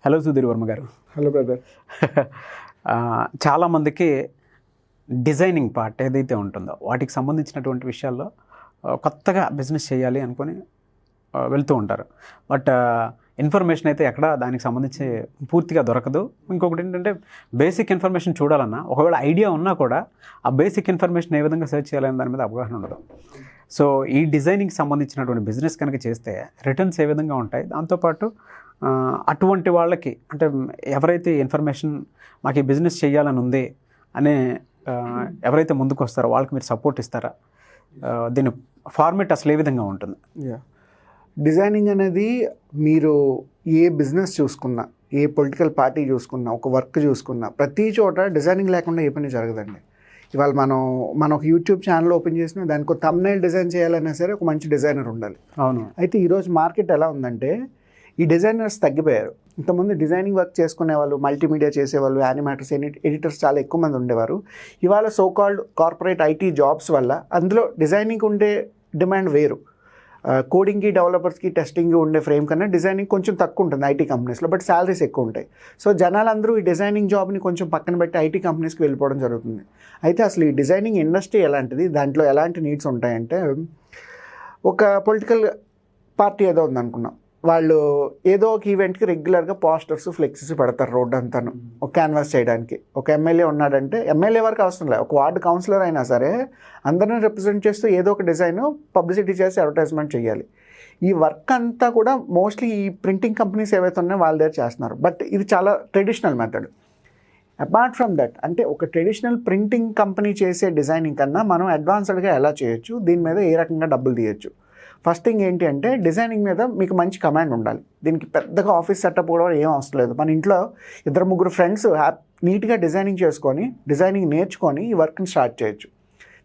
Hello Sudheer Varma గారు. Hello brother. చాలామందికి designing part ఏదైతే ఉంటుందో వాటికి సంబంధించినటువంటి విషయాల్లో కొత్తగా బిజినెస్ చేయాలి అనుకొని వెళ్తూ ఉంటారు. బట్ ఇన్ఫర్మేషన్ అయితే ఎక్కడ దానికి సంబంధించి పూర్తిగా దొరకదు. ఇంకొకటి ఏంటంటే బేసిక్ ఇన్ఫర్మేషన్ చూడాలన్నా ఒకవేళ ఐడియా ఉన్నా కూడా ఆ బేసిక్ ఇన్ఫర్మేషన్ ఏ విధంగా సెర్చ్ చేయాలని దాని మీద అవగాహన ఉండదు. సో ఈ డిజైనింగ్కి సంబంధించినటువంటి బిజినెస్ కనుక చేస్తే రిటర్న్స్ ఏ విధంగా ఉంటాయి, దాంతోపాటు అటువంటి వాళ్ళకి అంటే ఎవరైతే ఇన్ఫర్మేషన్ మాకు ఈ బిజినెస్ చేయాలని ఉంది అనే ఎవరైతే ముందుకు వస్తారో వాళ్ళకి మీరు సపోర్ట్ ఇస్తారా? దీని ఫార్మేట్ అసలు ఏ విధంగా ఉంటుంది? డిజైనింగ్ అనేది మీరు ఏ బిజినెస్ చూసుకున్నా, ఏ పొలిటికల్ పార్టీ చూసుకున్నా, ఒక వర్క్ చూసుకున్నా, ప్రతి చోట డిజైనింగ్ లేకుండా ఏ పని జరగదండి. ఇవాళ మనం ఒక యూట్యూబ్ ఛానల్ ఓపెన్ చేసినా దానికి ఒక థంబ్నెయిల్ డిజైన్ చేయాలన్నా సరే ఒక మంచి డిజైనర్ ఉండాలి. అవును. అయితే ఈరోజు మార్కెట్ ఎలా ఉందంటే ఈ డిజైనర్స్ తగ్గిపోయారు. ఇంతకుముందు డిజైనింగ్ వర్క్ చేసుకునే వాళ్ళు, మల్టీమీడియా చేసేవాళ్ళు, యానిమేటర్స్, ఎడిటర్స్ చాలా ఎక్కువ మంది ఉండేవారు. ఇవాళ so called corporate IT jobs వల్ల అందులో డిజైనింగ్ ఉండే డిమాండ్ వేరు. కోడింగ్కి, డెవలపర్స్కి, టెస్టింగ్కి ఉండే ఫ్రేమ్ కన్నా డిజైనింగ్ కొంచెం తక్కువ ఉంటుంది ఐటీ కంపెనీస్లో, బట్ శాలరీస్ ఎక్కువ ఉంటాయి. సో జనాలందరూ ఈ డిజైనింగ్ జాబ్ని కొంచెం పక్కన పెట్టి ఐటీ కంపెనీస్కి వెళ్ళిపోవడం జరుగుతుంది. అయితే అసలు ఈ డిజైనింగ్ ఇండస్ట్రీ ఎలాంటిది, దాంట్లో ఎలాంటి నీడ్స్ ఉంటాయంటే, ఒక పొలిటికల్ పార్టీ ఏదో ఉందనుకున్నాం, వాళ్ళు ఏదో ఒక ఈవెంట్కి రెగ్యులర్గా పోస్టర్స్, ఫ్లెక్సీస్ పెడతారు రోడ్డు అంతాను ఒక క్యాన్వాస్ చేయడానికి. ఒక ఎమ్మెల్యే ఉన్నాడంటే ఎమ్మెల్యే వరకు అవసరం లేదు, ఒక వార్డు కౌన్సిలర్ అయినా సరే అందరిని రిప్రజెంట్ చేస్తూ ఏదో ఒక డిజైన్ పబ్లిసిటీ చేసి అడ్వర్టైజ్మెంట్ చేయాలి. ఈ వర్క్ అంతా కూడా మోస్ట్లీ ఈ ప్రింటింగ్ కంపెనీస్ ఏవైతే ఉన్నాయో వాళ్ళ దగ్గర చేస్తున్నారు. బట్ ఇది చాలా traditional method. Apart from that, అంటే ఒక ట్రెడిషనల్ ప్రింటింగ్ కంపెనీ చేసే డిజైనింగ్ కన్నా మనం అడ్వాన్స్డ్గా ఎలా చేయొచ్చు, దీని మీద ఏ రకంగా డబ్బులు తీయచ్చు. ఫస్ట్ థింగ్ ఏంటి అంటే డిజైనింగ్ మీద మీకు మంచి కమాండ్ ఉండాలి. దీనికి పెద్దగా ఆఫీస్ సెటప్ కూడా ఏం అవసరం లేదు. మన ఇంట్లో 2-3 ఫ్రెండ్స్ నీట్గా డిజైనింగ్ చేసుకొని, డిజైనింగ్ నేర్చుకొని ఈ వర్క్ని స్టార్ట్ చేయొచ్చు.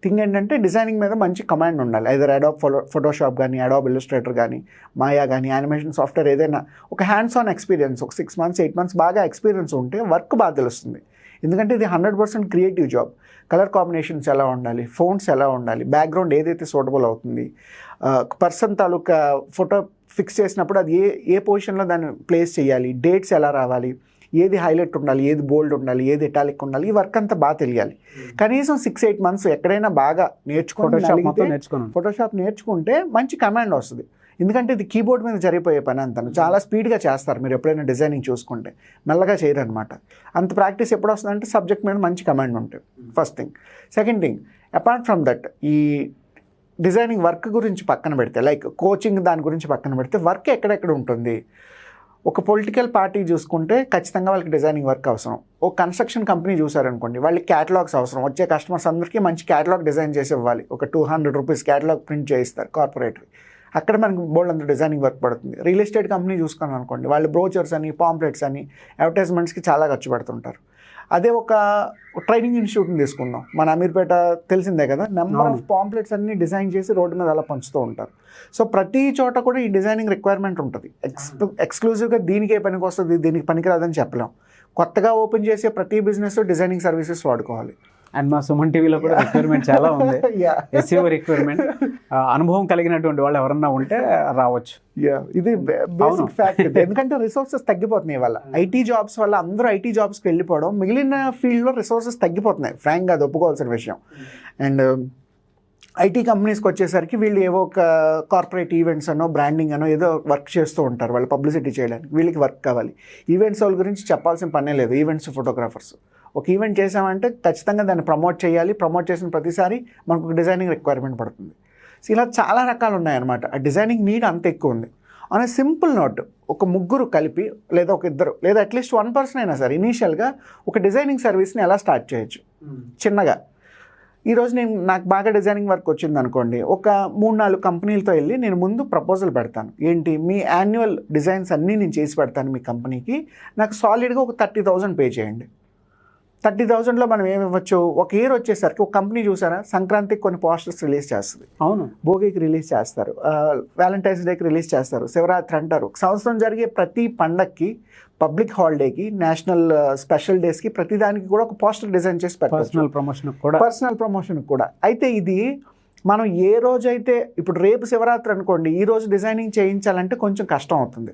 థింగ్ ఏంటంటే డిజైనింగ్ మీద మంచి కమాండ్ ఉండాలి. ఐదర్ అడాబ్ ఫోటోషాప్ కానీ, అడాబ్ ఇల్లస్ట్రేటర్ కానీ, మాయా కానీ, యానిమేషన్ సాఫ్ట్వేర్ ఏదైనా ఒక హ్యాండ్స్ ఆన్ ఎక్స్పీరియన్స్, ఒక 6 months 8 months బాగా ఎక్స్పీరియన్స్ ఉంటే వర్క్ బాగా తెలుస్తుంది. ఎందుకంటే ఇది 100% క్రియేటివ్ జాబ్. కలర్ కాంబినేషన్స్ ఎలా ఉండాలి, ఫోన్స్ ఎలా ఉండాలి, బ్యాక్గ్రౌండ్ ఏదైతే సూటబుల్ అవుతుంది, పర్సన్ తాలూకా ఫోటో ఫిక్స్ చేసినప్పుడు అది ఏ పొజిషన్లో దాన్ని ప్లేస్ చేయాలి, డేట్స్ ఎలా రావాలి, ఏది హైలైట్ ఉండాలి, ఏది బోల్డ్ ఉండాలి, ఏది ఇటాలిక్ ఉండాలి, ఈ వర్క్ అంతా బాగా తెలియాలి. కనీసం 6-8 months ఎక్కడైనా బాగా ఫోటోషాప్ నేర్చుకుంటే మంచి కమాండ్ వస్తుంది. ఎందుకంటే ఇది కీబోర్డ్ మీద జరిగిపోయే పని అంతాను. చాలా స్పీడ్గా చేస్తారు. మీరు ఎప్పుడైనా డిజైనింగ్ చూసుకుంటే మెల్లగా చేయరు అనమాట. అంత ప్రాక్టీస్ ఎప్పుడు వస్తుందంటే సబ్జెక్ట్ మీద మంచి కమాండ్ ఉంటుంది. First thing. Second thing, apart from that, ఈ డిజైనింగ్ వర్క్ గురించి పక్కన పెడితే, లైక్ కోచింగ్ దాని గురించి పక్కన పెడితే, వర్క్ ఎక్కడెక్కడ ఉంటుంది. ఒక పొలిటికల్ పార్టీ చూసుకుంటే ఖచ్చితంగా వాళ్ళకి డిజైనింగ్ వర్క్ అవసరం. ఒక కన్స్ట్రక్షన్ కంపెనీ చూసారనుకోండి, వాళ్ళకి క్యాటలాగ్స్ అవసరం. వచ్చే కస్టమర్స్ అందరికీ మంచి క్యాటలాగ్ డిజైన్ చేసి ఇవ్వాలి. ఒక 200 రూపీస్ క్యాటలాగ్ ప్రింట్ చేయిస్తారు కార్పొరేట్. అక్కడ మనకు బోల్డ్ అంత డిజైనింగ్ వర్క్ పడుతుంది. రియల్ ఎస్టేట్ కంపెనీ చూసుకున్నాం అనుకోండి, వాళ్ళు బ్రోచర్స్ అని, పాంప్లెట్స్ అని, అడ్వర్టైజ్మెంట్స్కి చాలా ఖర్చు పెడుతుంటారు. అదే ఒక ట్రైనింగ్ ఇన్స్టిట్యూట్ని తీసుకుందాం, మన అమీర్పేట తెలిసిందే కదా, నెంబర్ ఆఫ్ పాంప్లెట్స్ అన్ని డిజైన్ చేసి రోడ్డు మీద అలా పంచుతూ ఉంటారు. సో ప్రతి చోట కూడా ఈ డిజైనింగ్ రిక్వైర్మెంట్ ఉంటుంది. ఎక్స్క్లూజివ్గా దీనికే పనికి వస్తుంది, దీనికి పనికిరాదని చెప్పలేం. కొత్తగా ఓపెన్ చేసే ప్రతి బిజినెస్ డిజైనింగ్ సర్వీసెస్ వాడుకోవాలి. అండ్ మా సుమన్ టీవీలో కూడా రిక్వైర్మెంట్ చాలా ఉంది. SEO requirement. అనుభవం కలిగినటువంటి వాళ్ళు ఎవరన్నా ఉంటే రావచ్చు. ఇది బేసిక్ ఫ్యాక్ట్. ఎందుకంటే రిసోర్సెస్ తగ్గిపోతున్నాయి వల్ల, ఐటీ జాబ్స్ వల్ల అందరూ ఐటీ జాబ్స్కి వెళ్ళిపోవడం, మిగిలిన ఫీల్డ్లో రిసోర్సెస్ తగ్గిపోతున్నాయి. ఫ్రాంక్గా అది ఒప్పుకోవాల్సిన విషయం. అండ్ ఐటీ కంపెనీస్కి వచ్చేసరికి వీళ్ళు ఏవో ఒక కార్పొరేట్ ఈవెంట్స్ అనో, బ్రాండింగ్ అనో ఏదో వర్క్ చేస్తూ ఉంటారు. వాళ్ళు పబ్లిసిటీ చేయడానికి వీళ్ళకి వర్క్ కావాలి. ఈవెంట్స్ వాళ్ళ గురించి చెప్పాల్సిన పనే లేదు. ఈవెంట్స్ ఫోటోగ్రాఫర్స్ ఒక ఈవెంట్ చేసామంటే ఖచ్చితంగా దాన్ని ప్రమోట్ చేయాలి. ప్రమోట్ చేసిన ప్రతిసారి మనకు ఒక డిజైనింగ్ రిక్వైర్మెంట్ పడుతుంది. సో ఇలా చాలా రకాలు ఉన్నాయన్నమాట. ఆ డిజైనింగ్ నీడ్ అంత ఎక్కువ ఉంది. ఆన్ ఏ సింపుల్ నోట్, ఒక 3 కలిపి, లేదా ఒక 2, లేదా అట్లీస్ట్ 1 person అయినా సరే ఇనీషియల్గా ఒక డిజైనింగ్ సర్వీస్ని ఎలా స్టార్ట్ చేయొచ్చు చిన్నగా. ఈరోజు నాకు బాగా డిజైనింగ్ వర్క్ వచ్చింది అనుకోండి, ఒక 3-4 కంపెనీలతో వెళ్ళి నేను ముందు ప్రపోజల్ పెడతాను. ఏంటి, మీ యాన్యువల్ డిజైన్స్ అన్నీ నేను చేసి పెడతాను మీ కంపెనీకి, నాకు సాలిడ్గా ఒక 30,000 పే చేయండి. 30,000లో మనం ఏమి ఇవ్వచ్చు, ఒక ఇయర్ వచ్చేసరికి ఒక కంపెనీ చూసారా, సంక్రాంతికి కొన్ని పోస్టర్స్ రిలీజ్ చేస్తుంది, అవును, భోగికి రిలీజ్ చేస్తారు, వ్యాలంటైన్స్ డేకి రిలీజ్ చేస్తారు, శివరాత్రి అంటారు. సంవత్సరం జరిగే ప్రతి పండక్కి, పబ్లిక్ హాలిడేకి, నేషనల్ స్పెషల్ డేస్కి, ప్రతిదానికి కూడా ఒక పోస్టర్ డిజైన్ చేసి పెట్టారు. పర్సనల్ ప్రమోషన్ కూడా. అయితే ఇది మనం ఏ రోజైతే, ఇప్పుడు రేపు శివరాత్రి అనుకోండి, ఈ రోజు డిజైనింగ్ చేయించాలంటే కొంచెం కష్టం అవుతుంది.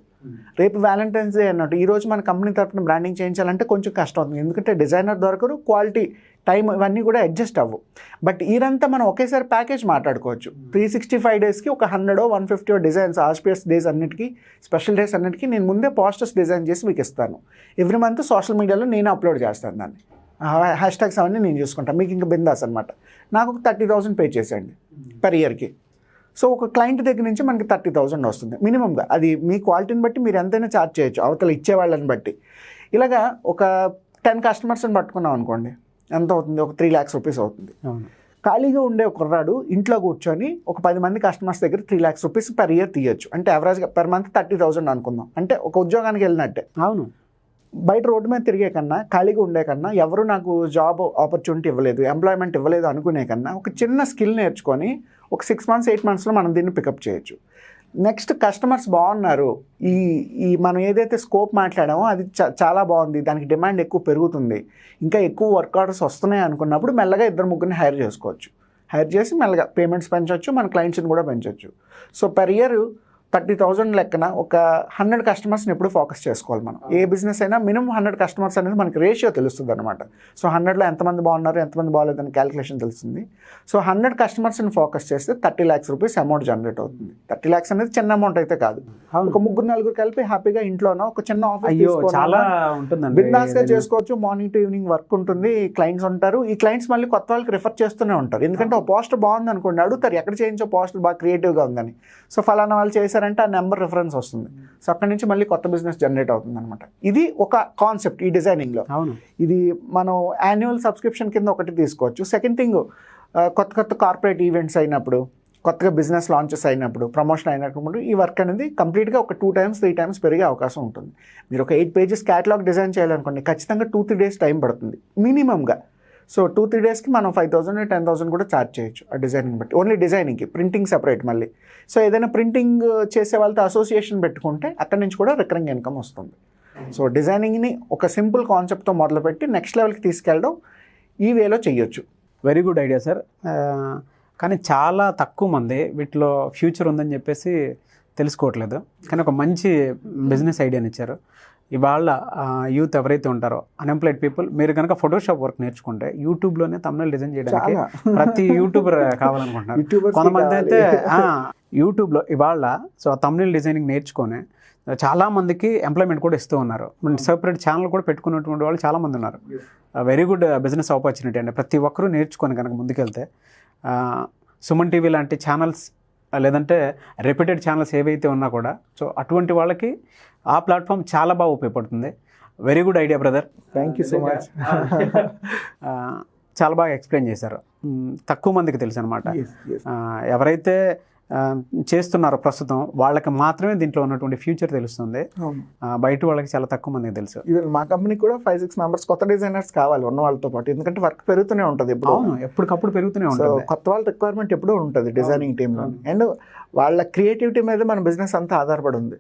రేపు వ్యాలంటైన్స్ డే అన్నట్టు ఈరోజు మన కంపెనీ తరఫున బ్రాండింగ్ చేయించాలంటే కొంచెం కష్టం అవుతుంది, ఎందుకంటే డిజైనర్ దొరకరు, క్వాలిటీ, టైం ఇవన్నీ కూడా అడ్జస్ట్ అవ్వు. బట్ ఈరంతా మనం ఒకేసారి ప్యాకేజ్ మాట్లాడుకోవచ్చు. 365 డేస్కి ఒక 100 150 డిజైన్స్, ఆస్పియస్ డేస్ అన్నిటికీ, స్పెషల్ డేస్ అన్నిటికీ నేను ముందే పోస్టర్స్ డిజైన్ చేసి మీకు ఇస్తాను. ఎవ్రీ మంత్ సోషల్ మీడియాలో నేను అప్లోడ్ చేస్తాను దాన్ని, హ్యాష్ ట్యాగ్స్ అవన్నీ నేను చూసుకుంటాను. మీకు ఇంకా బిందాస్ అనమాట. నాకు ఒక 30,000 పే చేసేయండి పర్ ఇయర్కి. సో ఒక క్లయింట్ దగ్గర నుంచి మనకి 30,000 వస్తుంది మినిమంగా. అది మీ క్వాలిటీని బట్టి మీరు ఎంతైనా ఛార్జ్ చేయొచ్చు, అవతల ఇచ్చేవాళ్ళని బట్టి. ఇలాగా ఒక 10 కస్టమర్స్ని పట్టుకున్నాం అనుకోండి, ఎంత అవుతుంది? ఒక 3 lakhs రూపీస్ అవుతుంది. ఖాళీగా ఉండే ఒక కుర్రాడు ఇంట్లో కూర్చొని ఒక 10 మంది కస్టమర్స్ దగ్గర 3 lakhs రూపీస్ పర్ ఇయర్ తీయొచ్చు. అంటే యావరేజ్గా పర్ మంత్ 30,000 అనుకుందాం. అంటే ఒక ఉద్యోగానికి వెళ్ళినట్టే. అవును. బయట రోడ్డు మీద తిరిగే కన్నా, ఖాళీగా ఉండే కన్నా, ఎవరు నాకు జాబ్ ఆపర్చునిటీ ఇవ్వలేదు, ఎంప్లాయ్మెంట్ ఇవ్వలేదు అనుకునే కన్నా ఒక చిన్న స్కిల్ నేర్చుకొని ఒక 6 months 8 monthsలో మనం దీన్ని పికప్ చేయొచ్చు. నెక్స్ట్ కస్టమర్స్ బాగున్నారు, ఈ మనం ఏదైతే స్కోప్ మాట్లాడామో అది చాలా బాగుంది, దానికి డిమాండ్ ఎక్కువ పెరుగుతుంది, ఇంకా ఎక్కువ వర్క్ ఆర్డర్స్ వస్తున్నాయి అనుకున్నప్పుడు మెల్లగా 2-3 హైర్ చేసుకోవచ్చు. హైర్ చేసి మెల్లగా పేమెంట్స్ పెంచవచ్చు, మన క్లయింట్స్ని కూడా పెంచవచ్చు. సో పర్ ఇయర్ 30,000 లెక్కన ఒక 100 కస్టమర్స్ని ఎప్పుడు ఫోకస్ చేసుకోవాలి మనం. ఏ బిజినెస్ అయినా మినిమం 100 కస్టమర్స్ అనేది మనకి రేషియో తెలుస్తుంది అనమాట. సో 100లో ఎంతమంది బాగున్నారు, ఎంతమంది బాగాలేదని క్యాలిక్యులేషన్ తెలుస్తుంది. సో 100 కస్టమర్స్ని ఫోకస్ చేస్తే 30 lakhs రూపీస్ అమౌంట్ జనరేట్ అవుతుంది. 30 lakhs అనేది చిన్న అమౌంట్ అయితే కాదు. ఒక 3-4 కలిపి హ్యాపీగా ఇంట్లోనో ఒక చిన్న ఆఫీస్ చాలా ఉంటుందండి, బిందాస్గా చేసుకోవచ్చు. మార్నింగ్ టు ఈవినింగ్ వర్క్ ఉంటుంది, క్లయింట్స్ ఉంటారు. ఈ క్లయింట్స్ మళ్ళీ కొత్త వాళ్ళకి రిఫర్ చేస్తూనే ఉంటారు. ఎందుకంటే ఒక పోస్టర్ బాగుంది అనుకోండి, అడుగుతారు ఎక్కడ చేయించో పోస్టర్ బాగా క్రియేటివ్గా ఉందని. సో ఫలానా వాళ్ళు చేశారంటే ఆ నెంబర్ రిఫరెన్స్ వస్తుంది. సో అక్కడి నుంచి మళ్ళీ కొత్త బిజినెస్ జనరేట్ అవుతుంది అనమాట. ఇది ఒక కాన్సెప్ట్ ఈ డిజైనింగ్లో. అవును. ఇది మనం యాన్యువల్ సబ్స్క్రిప్షన్ కింద ఒకటి తీసుకోవచ్చు. సెకండ్ థింగ్, కొత్త కార్పొరేట్ ఈవెంట్స్ అయినప్పుడు, కొత్తగా బిజినెస్ లాంచెస్ అయినప్పుడు, ప్రమోషన్ అయినప్పుడు ఈ వర్క్ అనేది కంప్లీట్గా ఒక 2 times 3 times పెరిగే అవకాశం ఉంటుంది. మీరు ఒక 8 pages క్యాటలాగ్ డిజైన్ చేయాలనుకోండి, ఖచ్చితంగా 2-3 days టైం పడుతుంది మినిమంగా. సో 2-3 daysకి మనం 5,000 10,000 కూడా ఛార్జ్ చేయొచ్చు ఆ డిజైనింగ్ బట్టి. ఓన్లీ డిజైనింగ్కి, ప్రింటింగ్ సెపరేట్ మళ్ళీ. సో ఏదైనా ప్రింటింగ్ చేసే వాళ్ళతో అసోసియేషన్ పెట్టుకుంటే అక్కడి నుంచి కూడా రికరింగ్ ఇన్కమ్ వస్తుంది. సో డిజైనింగ్ని ఒక సింపుల్ కాన్సెప్ట్తో మొదలుపెట్టి నెక్స్ట్ లెవెల్కి తీసుకెళ్ళడం ఈ వేలో చేయొచ్చు. Very good idea sir. కానీ చాలా తక్కువ మంది వీటిలో ఫ్యూచర్ ఉందని చెప్పేసి తెలుసుకోవట్లేదు. కానీ ఒక మంచి బిజినెస్ ఐడియాని ఇచ్చారు. ఇవాళ యూత్ ఎవరైతే ఉంటారో, అన్ఎంప్లాయిడ్ పీపుల్, మీరు కనుక ఫోటోషాప్ వర్క్ నేర్చుకుంటే యూట్యూబ్లోనే తమ్నెయిల్ డిజైన్ చేయడానికి ప్రతి యూట్యూబర్ కావాలనుకుంటున్నారు. కొంతమంది అయితే యూట్యూబ్లో ఇవాళ సో తమ్నెయిల్ డిజైనింగ్ నేర్చుకొని చాలామందికి ఎంప్లాయ్మెంట్ కూడా ఇస్తూ ఉన్నారు. సెపరేట్ ఛానల్ కూడా పెట్టుకున్నటువంటి వాళ్ళు చాలామంది ఉన్నారు. వెరీ గుడ్ బిజినెస్ ఆపర్చునిటీ అండి. ప్రతి ఒక్కరూ నేర్చుకొని కనుక ముందుకెళ్తే సుమన్ టీవీ లాంటి ఛానల్స్ లేదంటే రెప్యూటెడ్ ఛానల్స్ ఏవైతే ఉన్నా కూడా సో అటువంటి వాళ్ళకి ఆ ప్లాట్ఫామ్ చాలా బాగా ఉపయోగపడుతుంది. Very good idea brother. Thank you so much. చాలా బాగా ఎక్స్ప్లెయిన్ చేశారు. తక్కువ మందికి తెలుసు అనమాట. ఎవరైతే చేస్తున్నారో ప్రస్తుతం వాళ్ళకి మాత్రమే దీంట్లో ఉన్నటువంటి ఫ్యూచర్ తెలుస్తుంది. బయట వాళ్ళకి చాలా తక్కువ మందికి తెలుసు. ఈవెన్ మా కంపెనీకి కూడా 5-6 members కొత్త డిజైనర్స్ కావాలి ఉన్న వాళ్ళతో పాటు, ఎందుకంటే వర్క్ పెరుగుతూనే ఉంటుంది. ఎప్పటికప్పుడు పెరుగుతూనే ఉంటుంది. కొత్త వాళ్ళ రిక్వైర్మెంట్ ఎప్పుడూ ఉంటుంది డిజైనింగ్ టీంలో. అండ్ వాళ్ళ క్రియేటివిటీ మీద మన బిజినెస్ అంతా ఆధారపడి ఉంది.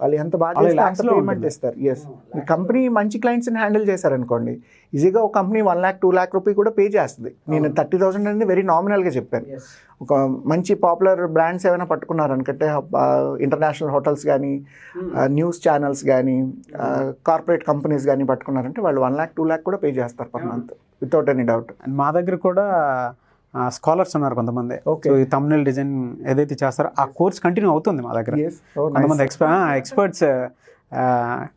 వాళ్ళు ఎంత బాగా పేమెంట్ ఇస్తారు. ఎస్, ఈ కంపెనీ మంచి క్లయింట్స్ని హ్యాండిల్ చేశారనుకోండి, ఈజీగా ఒక కంపెనీ 1 lakh 2 lakh రూపీ కూడా పే చేస్తుంది. నేను 30,000 అనేది వెరీ నామినల్గా చెప్పాను. ఒక మంచి పాపులర్ బ్రాండ్స్ ఏమైనా పట్టుకున్నారనుకంటే, ఇంటర్నేషనల్ హోటల్స్ కానీ, న్యూస్ ఛానల్స్ కానీ, కార్పొరేట్ కంపెనీస్ కానీ పట్టుకున్నారంటే వాళ్ళు 1 lakh 2 lakh కూడా పే చేస్తారు per month without any doubt. మా దగ్గర కూడా స్కాలర్స్ ఉన్నారు కొంతమంది. సో ఈ తమ్నెయిల్ డిజైన్ ఏదైతే చేస్తారో ఆ కోర్స్ కంటిన్యూ అవుతుంది మా దగ్గర. కొంతమంది ఎక్స్పర్ట్స్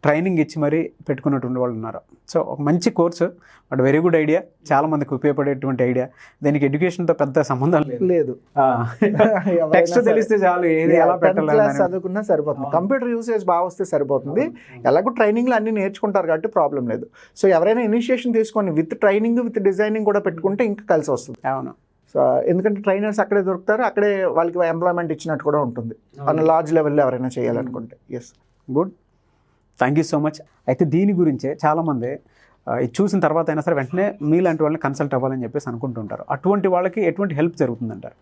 ట్రైనింగ్ ఇచ్చి మరీ పెట్టుకున్నటువంటి వాళ్ళు ఉన్నారు. సో ఒక మంచి course, but very good idea, చాలా మందికి ఉపయోగపడేటువంటి ఐడియా. దీనికి ఎడ్యుకేషన్తో పెద్ద సంబంధం లేదు. టెక్స్ట్ తెలిస్తే చాలు, ఏది ఎలా పెట్టాలి చదువుకున్నా సరిపోతుంది. కంప్యూటర్ యూసేజ్ బాగా వస్తే సరిపోతుంది. ఎలాగో ట్రైనింగ్లో అన్ని నేర్చుకుంటారు కాబట్టి ప్రాబ్లం లేదు. సో ఎవరైనా ఇనిషియేషన్ తీసుకొని విత్ ట్రైనింగ్ విత్ డిజైనింగ్ కూడా పెట్టుకుంటే ఇంకా కలిసి వస్తుంది. అవును. సో ఎందుకంటే ట్రైనర్స్ అక్కడే దొరుకుతారు, అక్కడే వాళ్ళకి ఎంప్లాయ్మెంట్ ఇచ్చినట్టు కూడా ఉంటుంది మన లార్జ్ లెవెల్లో ఎవరైనా చేయాలనుకుంటే. Yes, good, thank you so much. అయితే దీని గురించే చాలామంది ఇది చూసిన తర్వాత అయినా సరే వెంటనే మీలాంటి వాళ్ళని కన్సల్ట్ అవ్వాలని చెప్పేసి అనుకుంటుంటారు. అటువంటి వాళ్ళకి ఎటువంటి హెల్ప్ జరుగుతుందంటారు?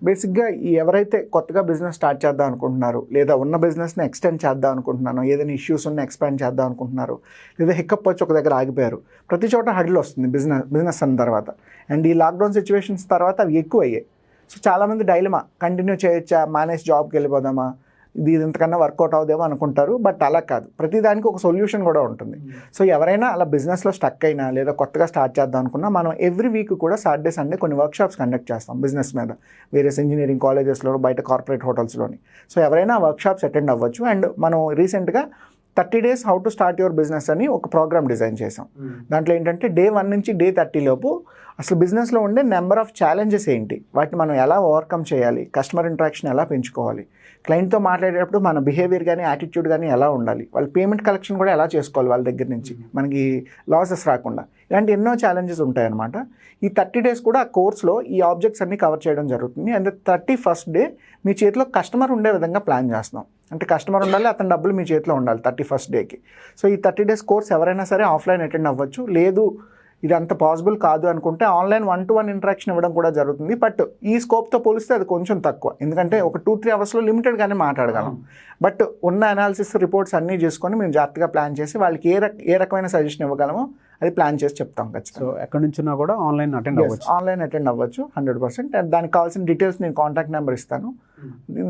బేసిక్గా ఎవరైతే కొత్తగా బిజినెస్ స్టార్ట్ చేద్దాం అనుకుంటున్నారు, లేదా ఉన్న బిజినెస్ని ఎక్స్టెండ్ చేద్దాం అనుకుంటున్నాను, ఏదైనా ఇష్యూస్ ఉన్న ఎక్స్పాండ్ చేద్దాం అనుకుంటున్నారు, లేదా హిక్కప్ వచ్చి ఒక దగ్గర ఆగిపోయారు, ప్రతి చోట హడిల్ వస్తుంది బిజినెస్ అన్న తర్వాత. అండ్ ఈ లాక్డౌన్ సిచ్యువేషన్స్ తర్వాత అవి ఎక్కువ అయ్యాయి. సో చాలామంది డైలమా, కంటిన్యూ చేయొచ్చా, మానేసి జాబ్కి వెళ్ళిపోదామా, ఇది ఇంతకన్నా వర్కౌట్ అవుదేమో అనుకుంటారు. బట్ అలా కాదు, ప్రతిదానికి ఒక సొల్యూషన్ కూడా ఉంటుంది. సో ఎవరైనా అలా బిజినెస్లో స్టక్ అయినా లేదా కొత్తగా స్టార్ట్ చేద్దాం అనుకున్నా మనం ఎవ్రీ వీక్ కూడా సాటర్డే సండే కొన్ని వర్క్షాప్స్ కండక్ట్ చేస్తాం బిజినెస్ మీద, వేరియస్ ఇంజనీరింగ్ కాలేజెస్లో, బయట కార్పొరేట్ హోటల్స్లోని. సో ఎవరైనా వర్క్షాప్స్ అటెండ్ అవ్వచ్చు. అండ్ మనం రీసెంట్గా 30 days how to start your business అని ఒక ప్రోగ్రామ్ డిజైన్ చేసాం. దాంట్లో ఏంటంటే డే 1 నుంచి డే 30 లోపు అసలు బిజినెస్లో ఉండే నెంబర్ ఆఫ్ ఛాలెంజెస్ ఏంటి, వాటిని మనం ఎలా ఓవర్కమ్ చేయాలి, కస్టమర్ ఇంటరాక్షన్ ఎలా పెంచుకోవాలి, క్లయింట్తో మాట్లాడేటప్పుడు మన బిహేవియర్ కానీ యాటిట్యూడ్ కానీ ఎలా ఉండాలి, వాళ్ళ పేమెంట్ కలెక్షన్ కూడా ఎలా చేసుకోవాలి వాళ్ళ దగ్గర నుంచి మనకి లాసెస్ రాకుండా, ఇలాంటి ఎన్నో ఛాలెంజెస్ ఉంటాయన్నమాట. ఈ 30 days కూడా ఆ కోర్స్లో ఈ ఆబ్జెక్ట్స్ అన్ని కవర్ చేయడం జరుగుతుంది. అండ్ 31st day మీ చేతిలో కస్టమర్ ఉండే విధంగా ప్లాన్ చేస్తున్నాం. అంటే కస్టమర్ ఉండాలి, అతని డబ్బులు మీ చేతిలో ఉండాలి 31st డేకి. సో ఈ 30 days కోర్స్ ఎవరైనా సరే ఆఫ్లైన్ అటెండ్ అవ్వచ్చు. లేదు ఇది అంత పాసిబుల్ కాదు అనుకుంటే ఆన్లైన్ 1-to-1 ఇంటరాక్షన్ ఇవ్వడం కూడా జరుగుతుంది. బట్ ఈ స్కోప్తో పోలిస్తే అది కొంచెం తక్కువ, ఎందుకంటే ఒక 2-3 అవర్స్లో లిమిటెడ్గానే మాట్లాడగలం. బట్ ఉన్న అనాలిసిస్ రిపోర్ట్స్ అన్నీ చేసుకొని మేము జాగ్రత్తగా ప్లాన్ చేసి వాళ్ళకి ఏ రకమైన సజెషన్ ఇవ్వగలమో అది ప్లాన్ చేసి చెప్తాం ఖచ్చితంగా. సో ఎక్కడి నుంచినా కూడా ఆన్లైన్ అటెండ్ అవ్వచ్చు. ఆన్లైన్ అటెండ్ అవ్వచ్చు 100%. అండ్ దానికి కావాల్సిన డీటెయిల్స్ నేను కాంటాక్ట్ నెంబర్ ఇస్తాను,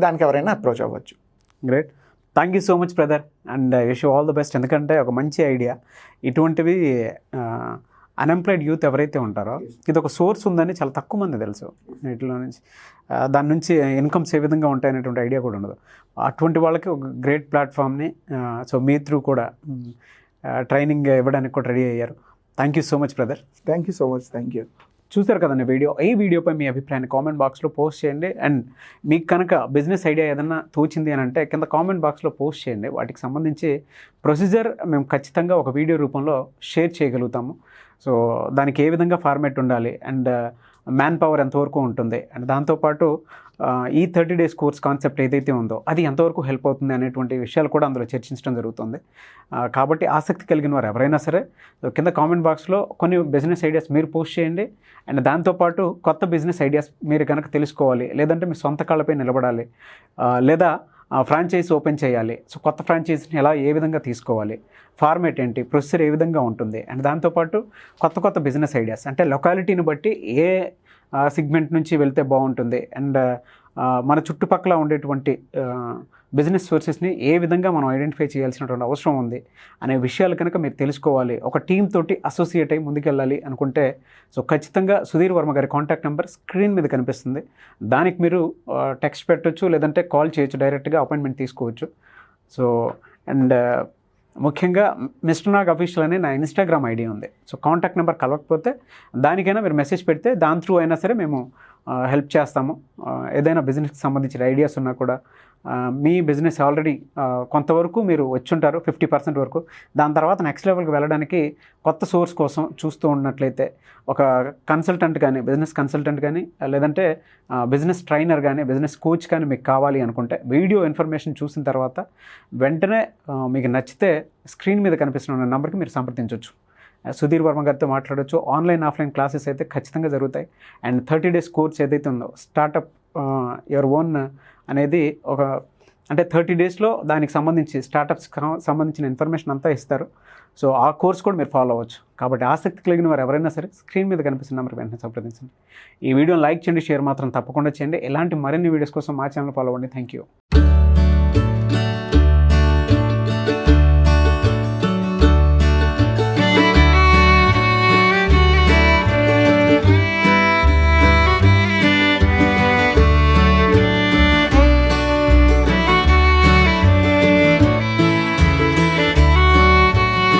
దానికి ఎవరైనా అప్రోచ్ అవ్వచ్చు. Great, thank you so much brother, and wish you all the best. ఎందుకంటే ఒక మంచి ఐడియా, ఇటువంటివి అన్ఎంప్లాయిడ్ యూత్ ఎవరైతే ఉంటారో ఇది ఒక సోర్స్ ఉందని చాలా తక్కువ మంది తెలుసు. వీటిలో నుంచి దాని నుంచి ఇన్కమ్స్ ఏ విధంగా ఉంటాయనేటువంటి ఐడియా కూడా ఉండదు. అటువంటి వాళ్ళకి ఒక గ్రేట్ ప్లాట్ఫామ్ని సో మీ త్రూ కూడా ట్రైనింగ్ ఇవ్వడానికి కూడా రెడీ అయ్యారు. Thank you so much brother. Thank you so much. Thank you. చూసారు కదండి వీడియో. ఈ వీడియోపై మీ అభిప్రాయాన్ని కామెంట్ బాక్స్లో పోస్ట్ చేయండి. అండ్ మీకు కనుక బిజినెస్ ఐడియా ఏదన్నా తోచింది అని అంటే కింద కామెంట్ బాక్స్లో పోస్ట్ చేయండి. వాటికి సంబంధించి ప్రొసీజర్ మేము ఖచ్చితంగా ఒక వీడియో రూపంలో షేర్ చేయగలుగుతాము. సో దానికి ఏ విధంగా ఫార్మేట్ ఉండాలి, అండ్ మ్యాన్ పవర్ ఎంతవరకు ఉంటుంది, అండ్ దాంతోపాటు ఈ 30 days కోర్స్ కాన్సెప్ట్ ఏదైతే ఉందో అది ఎంతవరకు హెల్ప్ అవుతుంది అనేటువంటి విషయాలు కూడా అందులో చర్చించడం జరుగుతుంది. కాబట్టి ఆసక్తి కలిగిన వారు ఎవరైనా సరే కింద కామెంట్ బాక్స్లో కొన్ని బిజినెస్ ఐడియాస్ మీరు పోస్ట్ చేయండి. అండ్ దాంతోపాటు కొత్త బిజినెస్ ఐడియాస్ మీరు కనుక తెలుసుకోవాలి, లేదంటే మీ సొంత కాళ్ళపై నిలబడాలి, లేదా ఫ్రాంచైజ్ ఓపెన్ చేయాలి, సో కొత్త ఫ్రాంచైజీని ఏ విధంగా తీసుకోవాలి, ఫార్మేట్ ఏంటి, ప్రొసీజర్ ఏ విధంగా ఉంటుంది, అండ్ దాంతోపాటు కొత్త బిజినెస్ ఐడియాస్ అంటే లొకాలిటీని బట్టి ఏ సెగ్మెంట్ నుంచి వెళ్తే బాగుంటుంది, అండ్ మన చుట్టుపక్కల ఉండేటువంటి బిజినెస్ సోర్సెస్ని ఏ విధంగా మనం ఐడెంటిఫై చేయాల్సినటువంటి అవసరం ఉంది అనే విషయాలు కనుక మీరు తెలుసుకోవాలి, ఒక టీమ్ తోటి అసోసియేట్ అయ్యి ముందుకెళ్ళాలి అనుకుంటే సో ఖచ్చితంగా సుధీర్ వర్మ గారి కాంటాక్ట్ నెంబర్ స్క్రీన్ మీద కనిపిస్తుంది. దానికి మీరు టెక్స్ట్ పెట్టవచ్చు, లేదంటే కాల్ చేయొచ్చు, డైరెక్ట్గా అపాయింట్మెంట్ తీసుకోవచ్చు. సో అండ్ ముఖ్యంగా మిస్టర్ నాగ్ అఫీషియల్ అనే నా ఇన్స్టాగ్రామ్ ఐడి ఉంది. సో కాంటాక్ట్ నెంబర్ కలవకపోతే దానికైనా మీరు మెసేజ్ పెడితే దాని త్రూ అయినా సరే మేము హెల్ప్ చేస్తాము. ఏదైనా బిజినెస్కి సంబంధించిన ఐడియాస్ ఉన్నా కూడా, మీ బిజినెస్ ఆల్రెడీ కొంతవరకు మీరు వచ్చుంటారు 50% వరకు, దాని తర్వాత నెక్స్ట్ లెవెల్కి వెళ్ళడానికి కొత్త సోర్స్ కోసం చూస్తూ ఉన్నట్లయితే ఒక కన్సల్టెంట్ కానీ, బిజినెస్ కన్సల్టెంట్ కానీ, లేదంటే బిజినెస్ ట్రైనర్ కానీ, బిజినెస్ కోచ్ కానీ మీకు కావాలి అనుకుంటే వీడియో ఇన్ఫర్మేషన్ చూసిన తర్వాత వెంటనే మీకు నచ్చితే స్క్రీన్ మీద కనిపిస్తున్న నెంబర్కి మీరు సంప్రదించవచ్చు. సుధీర్ వర్మ గారితో మాట్లాడవచ్చు. ఆన్లైన్ ఆఫ్లైన్ క్లాసెస్ అయితే ఖచ్చితంగా జరుగుతాయి. అండ్ 30 days కోర్స్ ఏదైతే ఉందో స్టార్టప్ యువర్ ఓన్ అనేది ఒక అంటే 30 daysలో దానికి సంబంధించి స్టార్టప్స్ సంబంధించిన ఇన్ఫర్మేషన్ అంతా ఇస్తారు. సో ఆ కోర్స్ కూడా మీరు ఫాలో అవ్వచ్చు. కాబట్టి ఆసక్తి కలిగిన వారు ఎవరైనా సరే స్క్రీన్ మీద కనిపిస్తున్న నెంబర్కి వెంటనే సంప్రదించండి. ఈ వీడియోని లైక్ చేయండి, షేర్ మాత్రం తప్పకుండా చేయండి. ఇలాంటి మరిన్ని వీడియోస్ కోసం మా ఛానల్ ఫాలో అవ్వండి. Thank you.